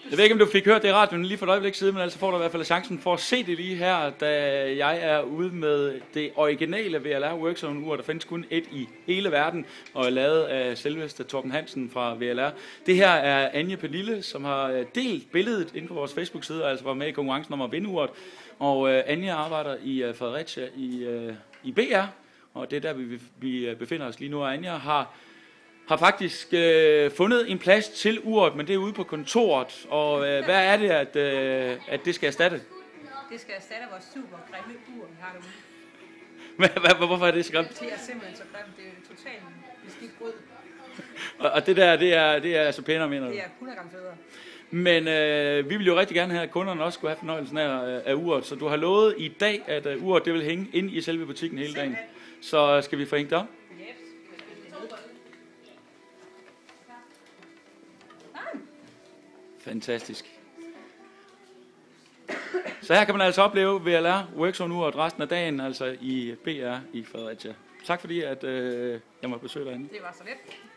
Jeg ved ikke, om du fik hørt det i radioen lige for et øjeblik siden, men altså får du i hvert fald chancen for at se det lige her, da jeg er ude med det originale VLR Workzone-ur. Der findes kun et i hele verden, og er lavet af selveste Torben Hansen fra VLR. Det her er Anja Pernille, som har delt billedet inde på vores Facebook-side, og altså var med i konkurrencen om at vinde uret. Og Anja arbejder i Fredericia i BR, og det er der, vi befinder os lige nu. Og Anja har faktisk fundet en plads til uret, men det er ude på kontoret. Og hvad er det, at det skal erstatte? Det skal erstatte vores super grimme ur, vi har derude. Hvorfor er det så grimt? Det er simpelthen så grimt. Det er jo totalt beskidt brød. Og det der, det er altså pænere, mener du? Det er 100 gram federe. Men vi vil jo rigtig gerne have, at kunderne også skulle have fornøjelsen af uret. Så du har lovet i dag, at uret det vil hænge inde i selve butikken hele dagen. Så skal vi få hængt det op? Fantastisk. Så her kan man altså opleve VLR Workzone-uret resten af dagen, altså i BR i Fredericia. Tak fordi, at jeg måtte besøge dig. Det var så let.